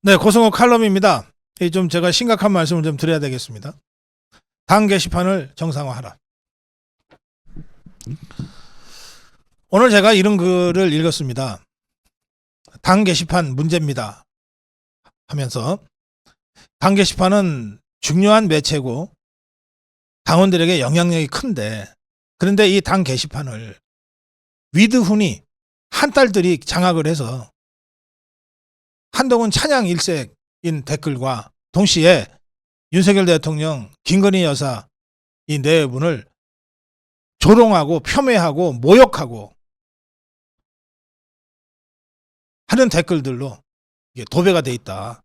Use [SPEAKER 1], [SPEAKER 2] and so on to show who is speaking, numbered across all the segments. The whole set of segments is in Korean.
[SPEAKER 1] 네, 고성호 칼럼입니다. 좀 제가 심각한 말씀을 좀 드려야 되겠습니다. 당 게시판을 정상화하라. 오늘 제가 이런 글을 읽었습니다. 당 게시판 문제입니다 하면서, 당 게시판은 중요한 매체고 당원들에게 영향력이 큰데, 그런데 이 당 게시판을 위드훈이 한딸들이 장악을 해서 한동훈 찬양 일색인 댓글과 동시에 윤석열 대통령, 김건희 여사 이 네 분을 조롱하고 폄훼하고 모욕하고 하는 댓글들로 이게 도배가 돼 있다.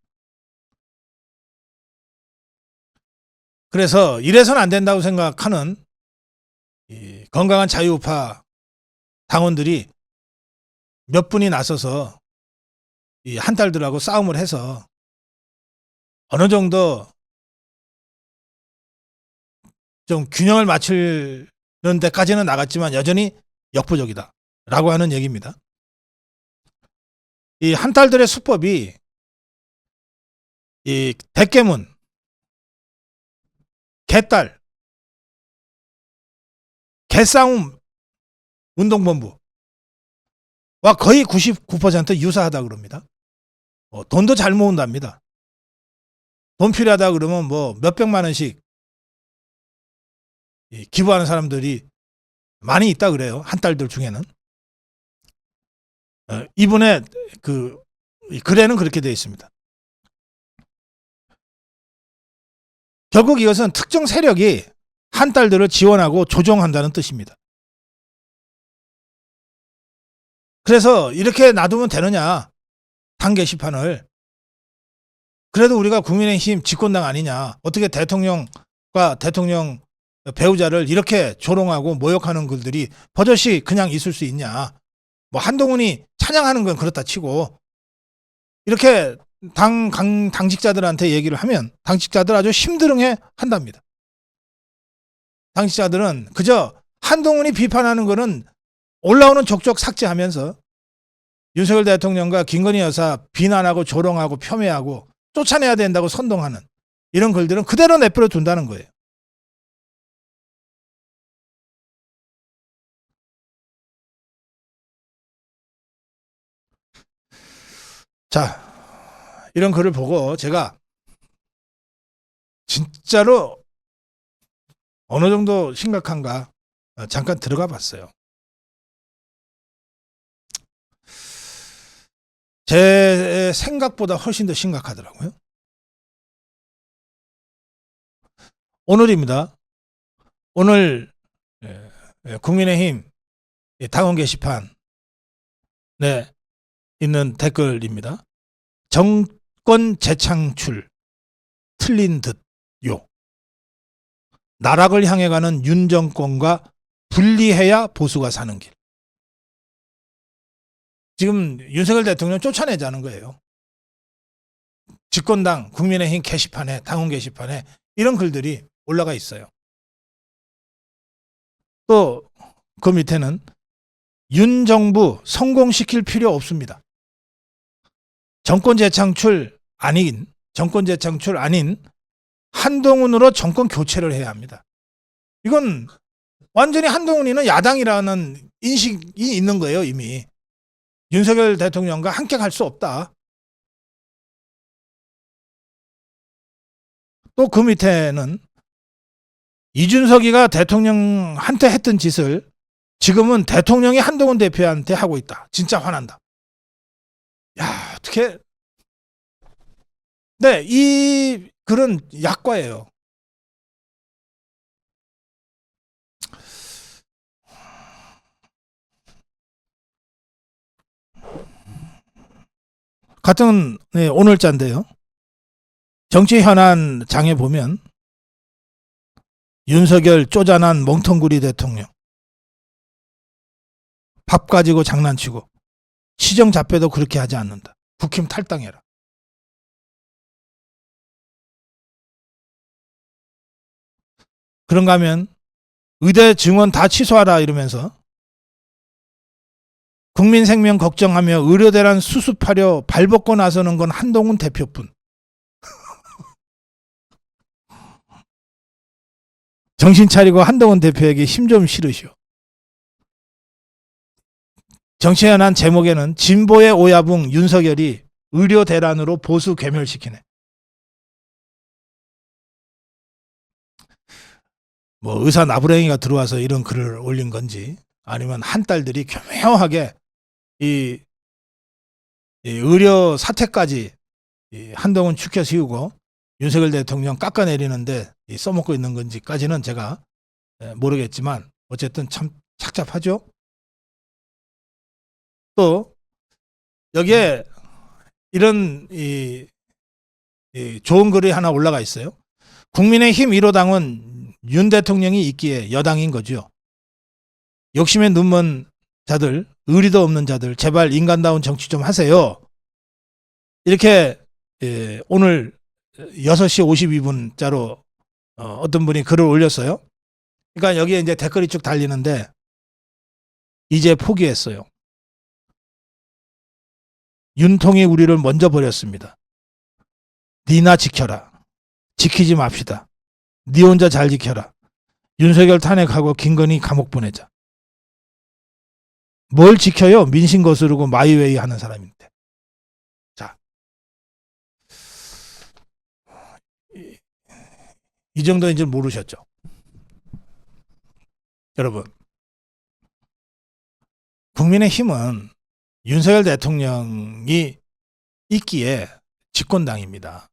[SPEAKER 1] 그래서 이래서는 안 된다고 생각하는 이 건강한 자유우파 당원들이 몇 분이 나서서 이 한딸들하고 싸움을 해서 어느 정도 좀 균형을 맞추는 데까지는 나갔지만 여전히 역부족이다 라고 하는 얘기입니다. 이 한딸들의 수법이 이 대깨문, 개딸, 개싸움 운동본부와 거의 99% 유사하다 그럽니다. 돈도 잘 모은답니다. 돈 필요하다 그러면 뭐 몇백만 원씩 기부하는 사람들이 많이 있다 그래요. 한딸들 중에는. 이분의 그 글에는 그렇게 되어 있습니다. 결국 이것은 특정 세력이 한딸들을 지원하고 조종한다는 뜻입니다. 그래서 이렇게 놔두면 되느냐, 당 게시판을. 그래도 우리가 국민의힘 집권당 아니냐, 어떻게 대통령과 대통령 배우자를 이렇게 조롱하고 모욕하는 글들이 버젓이 그냥 있을 수 있냐. 뭐 한동훈이 찬양하는 건 그렇다 치고, 이렇게 당직자들한테 얘기를 하면 당직자들 아주 심드렁해 한답니다. 당직자들은 그저 한동훈이 비판하는 거는 올라오는 족족 삭제하면서 윤석열 대통령과 김건희 여사 비난하고 조롱하고 폄훼하고 쫓아내야 된다고 선동하는 이런 글들은 그대로 내버려 둔다는 거예요. 자, 이런 글을 보고 제가 진짜로 어느 정도 심각한가 잠깐 들어가 봤어요. 제 생각보다 훨씬 더 심각하더라고요. 오늘입니다. 오늘 국민의힘 당원 게시판에 있는 댓글입니다. 정권 재창출 틀린 듯요. 나락을 향해 가는 윤 정권과 분리해야 보수가 사는 길. 지금 윤석열 대통령 쫓아내자는 거예요. 집권당 국민의힘 게시판에, 당원 게시판에 이런 글들이 올라가 있어요. 또 그 밑에는 윤 정부 성공시킬 필요 없습니다. 정권 재창출 아닌 한동훈으로 정권 교체를 해야 합니다. 이건 완전히 한동훈이는 야당이라는 인식이 있는 거예요. 이미 윤석열 대통령과 함께 갈 수 없다. 또 그 밑에는 이준석이가 대통령한테 했던 짓을 지금은 대통령이 한동훈 대표한테 하고 있다. 진짜 화난다. 야, 어떻게. 네, 이 글은 약과예요. 같은 오늘자인데요. 정치 현안 장에 보면 윤석열 쪼잔한 멍텅구리 대통령, 밥 가지고 장난치고 시정 잡배도 그렇게 하지 않는다. 국힘 탈당해라. 그런가 하면 의대 증원 다 취소하라 이러면서 국민 생명 걱정하며 의료대란 수습하려 발벗고 나서는 건 한동훈 대표뿐. 정신 차리고 한동훈 대표에게 힘 좀 실으시오. 정치연한 제목에는 진보의 오야붕 윤석열이 의료대란으로 보수 괴멸시키네. 뭐 의사 나부랭이가 들어와서 이런 글을 올린 건지, 아니면 한딸들이 교묘하게 이 의료 사태까지 한동훈 축혀 세우고 윤석열 대통령 깎아내리는데 써먹고 있는 건지까지는 제가 모르겠지만 어쨌든 참 착잡하죠. 또 여기에 이런 좋은 글이 하나 올라가 있어요. 국민의힘 1호당은 윤 대통령이 있기에 여당인 거죠. 욕심에 눈먼 자들, 의리도 없는 자들, 제발 인간다운 정치 좀 하세요. 이렇게 오늘 6시 52분자로 어떤 분이 글을 올렸어요. 그러니까 여기에 이제 댓글이 쭉 달리는데, 이제 포기했어요. 윤통이 우리를 먼저 버렸습니다. 니나 지켜라. 지키지 맙시다. 니 혼자 잘 지켜라. 윤석열 탄핵하고 김건희 감옥 보내자. 뭘 지켜요? 민심 거스르고 마이웨이 하는 사람인데. 자, 이 정도인 줄 모르셨죠? 여러분, 국민의힘은 윤석열 대통령이 있기에 집권당입니다.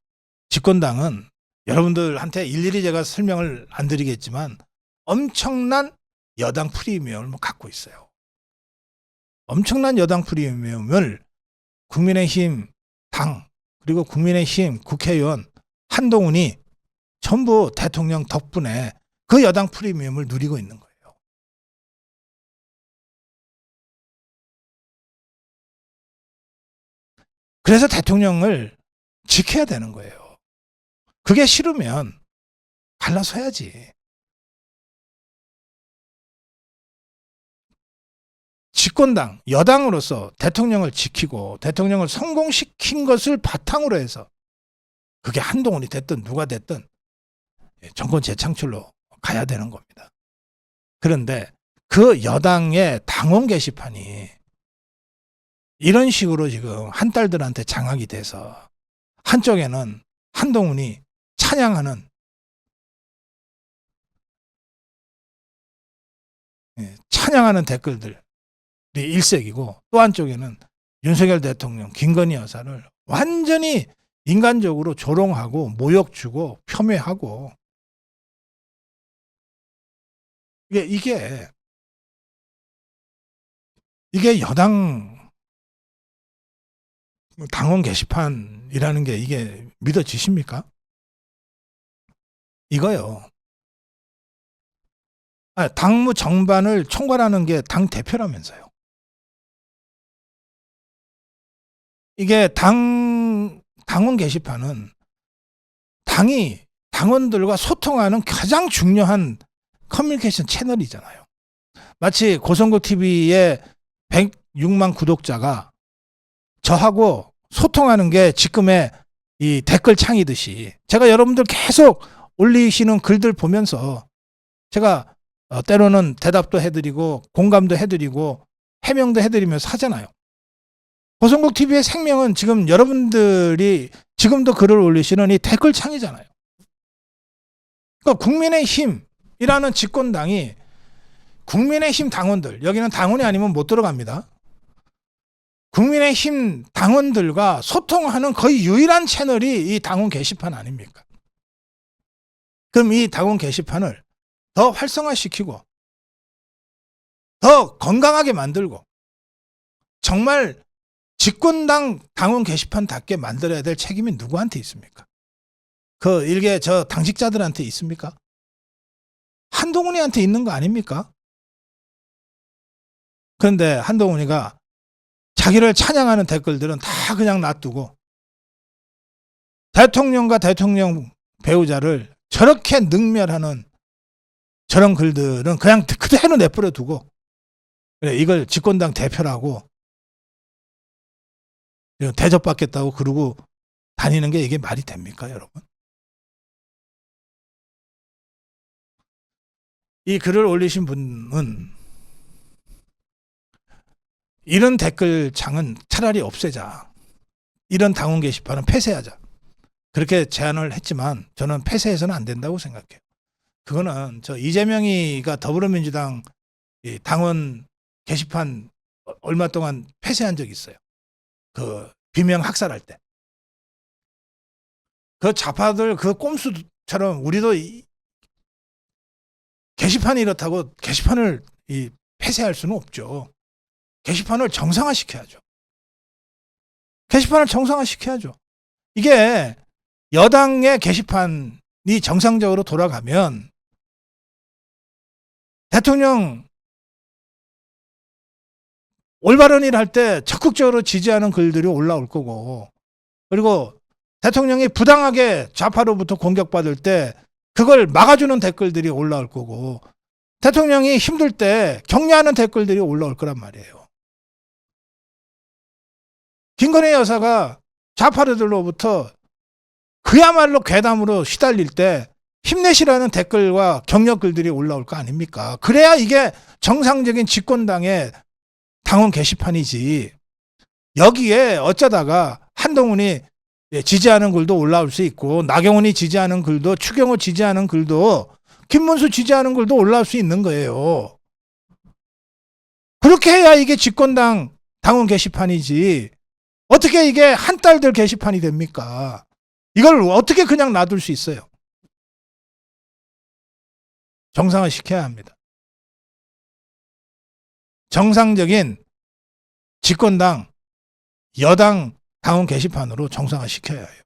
[SPEAKER 1] 집권당은 여러분들한테 일일이 제가 설명을 안 드리겠지만 엄청난 여당 프리미엄을 갖고 있어요. 엄청난 여당 프리미엄을 국민의힘 당, 그리고 국민의힘 국회의원 한동훈이 전부 대통령 덕분에 그 여당 프리미엄을 누리고 있는 거예요. 그래서 대통령을 지켜야 되는 거예요. 그게 싫으면 갈라서야지. 집권당, 여당으로서 대통령을 지키고 대통령을 성공시킨 것을 바탕으로 해서, 그게 한동훈이 됐든 누가 됐든 정권 재창출로 가야 되는 겁니다. 그런데 그 여당의 당원 게시판이 이런 식으로 지금 한딸들한테 장악이 돼서, 한쪽에는 한동훈이 찬양하는 댓글들이 일색이고, 또 한쪽에는 윤석열 대통령, 김건희 여사를 완전히 인간적으로 조롱하고 모욕 주고 폄훼하고, 이게 여당 당원 게시판이라는 게 이게 믿어지십니까? 이거요. 당무 정반을 총괄하는 게 당 대표라면서요. 이게 당원 게시판은 당이 당원들과 소통하는 가장 중요한 커뮤니케이션 채널이잖아요. 마치 고성국 TV의 106만 구독자가 저하고 소통하는 게 지금의 이 댓글 창이듯이, 제가 여러분들 계속 올리시는 글들 보면서 제가 때로는 대답도 해드리고 공감도 해드리고 해명도 해드리면서 하잖아요. 고성국 TV의 생명은 지금 여러분들이 지금도 글을 올리시는 이 댓글 창이잖아요. 그러니까 국민의힘이라는 집권당이 국민의힘 당원들, 여기는 당원이 아니면 못 들어갑니다. 국민의힘 당원들과 소통하는 거의 유일한 채널이 이 당원 게시판 아닙니까? 그럼 이 당원 게시판을 더 활성화시키고 더 건강하게 만들고 정말 집권당 당원 게시판답게 만들어야 될 책임이 누구한테 있습니까? 그 일개 저 당직자들한테 있습니까? 한동훈이한테 있는 거 아닙니까? 그런데 한동훈이가 자기를 찬양하는 댓글들은 다 그냥 놔두고 대통령과 대통령 배우자를 저렇게 능멸하는 저런 글들은 그냥 그대로 내버려 두고, 그래, 이걸 집권당 대표라고 대접받겠다고 그러고 다니는 게 이게 말이 됩니까, 여러분? 이 글을 올리신 분은 이런 댓글창은 차라리 없애자. 이런 당원 게시판은 폐쇄하자. 그렇게 제안을 했지만 저는 폐쇄해서는 안 된다고 생각해요. 그거는 저 이재명이가 더불어민주당 당원 게시판 얼마 동안 폐쇄한 적이 있어요. 그 비명 학살할 때. 그 좌파들 그 꼼수처럼 우리도 게시판이 이렇다고 게시판을 폐쇄할 수는 없죠. 게시판을 정상화시켜야죠. 게시판을 정상화시켜야죠. 이게 여당의 게시판이 정상적으로 돌아가면 대통령 올바른 일 할 때 적극적으로 지지하는 글들이 올라올 거고, 그리고 대통령이 부당하게 좌파로부터 공격받을 때 그걸 막아주는 댓글들이 올라올 거고, 대통령이 힘들 때 격려하는 댓글들이 올라올 거란 말이에요. 김건희 여사가 좌파들로부터 그야말로 괴담으로 시달릴 때 힘내시라는 댓글과 격려 글들이 올라올 거 아닙니까? 그래야 이게 정상적인 집권당의 당원 게시판이지. 여기에 어쩌다가 한동훈이 지지하는 글도 올라올 수 있고, 나경원이 지지하는 글도, 추경호 지지하는 글도, 김문수 지지하는 글도 올라올 수 있는 거예요. 그렇게 해야 이게 집권당 당원 게시판이지. 어떻게 이게 한딸들 게시판이 됩니까? 이걸 어떻게 그냥 놔둘 수 있어요? 정상화 시켜야 합니다. 정상적인 집권당, 여당 당원 게시판으로 정상화 시켜야 해요.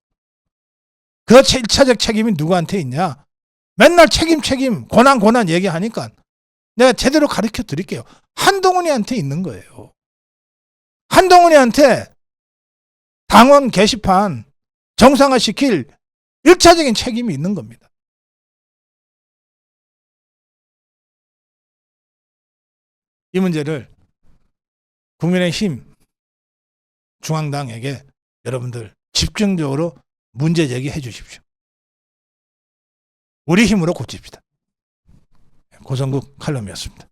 [SPEAKER 1] 그 1차적 책임이 누구한테 있냐? 맨날 책임, 권한 얘기하니까 내가 제대로 가르쳐 드릴게요. 한동훈이한테 있는 거예요. 한동훈이한테 당원 게시판 정상화 시킬 1차적인 책임이 있는 겁니다. 이 문제를 국민의힘 중앙당에게 여러분들 집중적으로 문제 제기해 주십시오. 우리 힘으로 고칩시다. 고성국 칼럼이었습니다.